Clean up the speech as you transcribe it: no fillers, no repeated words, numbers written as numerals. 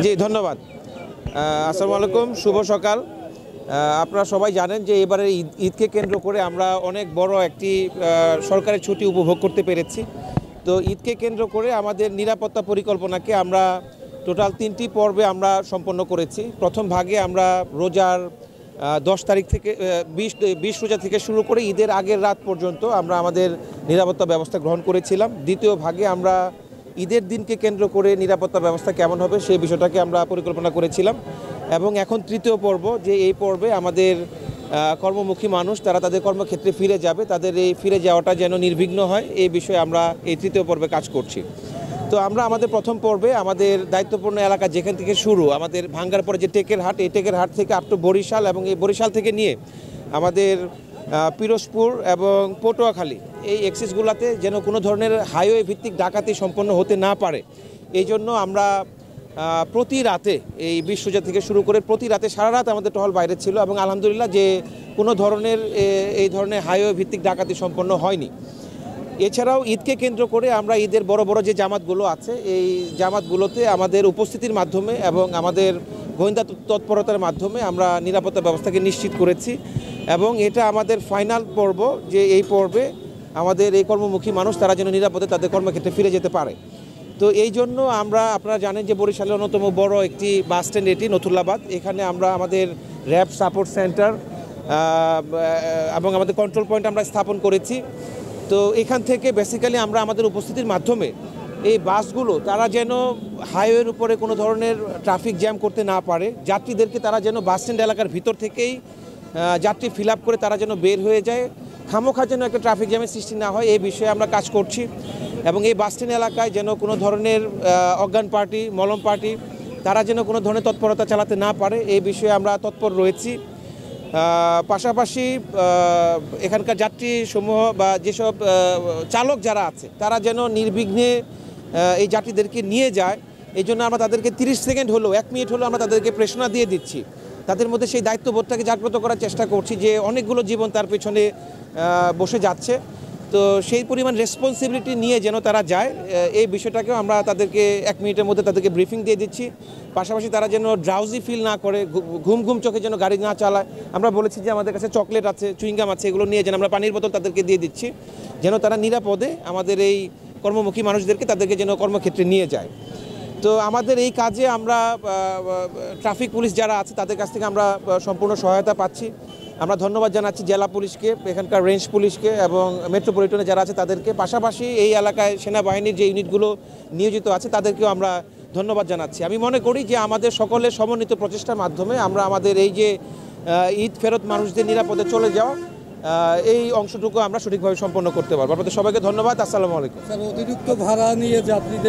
জি ধন্যবাদ। আসসালামু আলাইকুম, শুভ সকাল। আপনারা সবাই জানেন যে এবারের ঈদকে কেন্দ্র করে আমরা অনেক বড় একটি সরকারি ছুটি উপভোগ করতে পেরেছি। তো ঈদকে কেন্দ্র করে আমাদের নিরাপত্তা পরিকল্পনাকে আমরা টোটাল 3টি পর্বে আমরা সম্পন্ন করেছি। প্রথম ভাগে আমরা রোজার 10 তারিখ থেকে 20 রোজা থেকে শুরু করে ঈদের আগের রাত পর্যন্ত আমরা আমাদের নিরাপত্তা ব্যবস্থা গ্রহণ করেছিলাম। দ্বিতীয় ভাগে আমরা ঈদের দিনকে কেন্দ্র করে নিরাপত্তা ব্যবস্থা কেমন হবে সেই বিষয়টাকে আমরা পরিকল্পনা করেছিলাম। এবং এখন তৃতীয় পর্ব, যে এই পর্বে আমাদের কর্মমুখী মানুষ তারা তাদের কর্মক্ষেত্রে ফিরে যাবে, তাদের এই ফিরে যাওয়াটা যেন নির্বিঘ্ন হয় এই বিষয়ে আমরা এই তৃতীয় পর্বে কাজ করছি। তো আমরা আমাদের প্রথম পর্বে আমাদের দায়িত্বপূর্ণ এলাকা যেখান থেকে শুরু, আমাদের ভাঙ্গার পরে যে টেকের হাট, এই টেকের হাট থেকে আপ টু বরিশাল, এবং এই বরিশাল থেকে নিয়ে আমাদের পিরোজপুর এবং পটুয়াখালী এই এক্সিসগুলোতে যেন কোনো ধরনের হাইওয়ে ভিত্তিক ডাকাতি সম্পন্ন হতে না পারে, এই জন্য আমরা প্রতি রাতে এই 20 রোজা থেকে শুরু করে প্রতি রাতে সারা রাত আমাদের টহল বাইরে ছিল, এবং আলহামদুলিল্লাহ যে কোনো ধরনের এই ধরনের হাইওয়ে ভিত্তিক ডাকাতি সম্পন্ন হয়নি। এছাড়াও ঈদকে কেন্দ্র করে আমরা ঈদের বড় বড় যে জামাতগুলো আছে এই জামাতগুলোতে আমাদের উপস্থিতির মাধ্যমে এবং আমাদের গোয়েন্দা তৎপরতার মাধ্যমে আমরা নিরাপত্তা ব্যবস্থাকে নিশ্চিত করেছি, এবং এটা আমাদের ফাইনাল পর্ব যে এই পর্বে আমাদের এই কর্মমুখী মানুষ তারা যেন নিরাপদে তাদের কর্মক্ষেত্রে ফিরে যেতে পারে। তো এই জন্য আমরা, আপনারা জানেন যে বরিশালের অন্যতম বড় একটি বাস স্ট্যান্ড এটি নথুল্লাবাদ, এখানে আমরা আমাদের র্যাব সাপোর্ট সেন্টার এবং আমাদের কন্ট্রোল পয়েন্ট আমরা স্থাপন করেছি। তো এখান থেকে বেসিক্যালি আমরা আমাদের উপস্থিতির মাধ্যমে এই বাসগুলো তারা যেন হাইওয়ের উপরে কোনো ধরনের ট্রাফিক জ্যাম করতে না পারে, যাত্রীদেরকে তারা যেন বাস স্ট্যান্ড এলাকার ভিতর থেকেই যাত্রী ফিল আপ করে তারা যেন বের হয়ে যায়, খামোখা যেন একটা ট্রাফিক জ্যামের সৃষ্টি না হয় এই বিষয়ে আমরা কাজ করছি। এবং এই বাস স্ট্যান্ড এলাকায় যেন কোনো ধরনের অজ্ঞান পার্টি, মলম পার্টি তারা যেন কোনো ধরনের তৎপরতা চালাতে না পারে এই বিষয়ে আমরা তৎপর রয়েছি। পাশাপাশি এখানকার যাত্রী সমূহ বা যেসব চালক যারা আছে তারা যেন নির্বিঘ্নে এই যাত্রীদেরকে নিয়ে যায়, এই জন্য আমরা তাদেরকে 30 সেকেন্ড হলেও 1 মিনিট হলেও আমরা তাদেরকে প্রেরণা দিয়ে দিচ্ছি, তাদের মধ্যে সেই দায়িত্ববোধটাকে জাগ্রত করার চেষ্টা করছি যে অনেকগুলো জীবন তার পেছনে বসে যাচ্ছে। তো সেই পরিমাণ রেসপন্সিবিলিটি নিয়ে যেন তারা যায় এই বিষয়টাকেও আমরা তাদেরকে 1 মিনিটের মধ্যে তাদেরকে ব্রিফিং দিয়ে দিচ্ছি। পাশাপাশি তারা যেন ড্রাউজি ফিল না করে, ঘুম ঘুম চোখে যেন গাড়ি না চালায়। আমরা বলেছি যে আমাদের কাছে চকলেট আছে, চুইংগাম আছে, এগুলো নিয়ে যেন আমরা পানির বোতল তাদেরকে দিয়ে দিচ্ছি, যেন তারা নিরাপদে আমাদের এই কর্মমুখী মানুষদেরকে তাদেরকে যেন কর্মক্ষেত্রে নিয়ে যায়। তো আমাদের এই কাজে আমরা ট্রাফিক পুলিশ যারা আছে তাদের কাছ থেকে আমরা সম্পূর্ণ সহায়তা পাচ্ছি। আমরা ধন্যবাদ জানাচ্ছি জেলা পুলিশকে, এখানকার রেঞ্জ পুলিশকে এবং মেট্রোপলিটনে যারা আছে তাদেরকে, পাশাপাশি এই এলাকায় সেনাবাহিনীর যে ইউনিটগুলো নিয়োজিত আছে তাদেরকেও আমরা ধন্যবাদ জানাচ্ছি। আমি মনে করি যে আমাদের সকলের সমন্বিত প্রচেষ্টার মাধ্যমে আমরা আমাদের এই যে ঈদ ফেরত মানুষদের নিরাপদে চলে যাওয়া এই অংশটুকু আমরা সঠিকভাবে সম্পন্ন করতে পারবো। আপনাদের সবাইকে ধন্যবাদ। আসসালামু আলাইকুম। অতিরিক্ত ভাড়া নিয়ে যাত্রীদের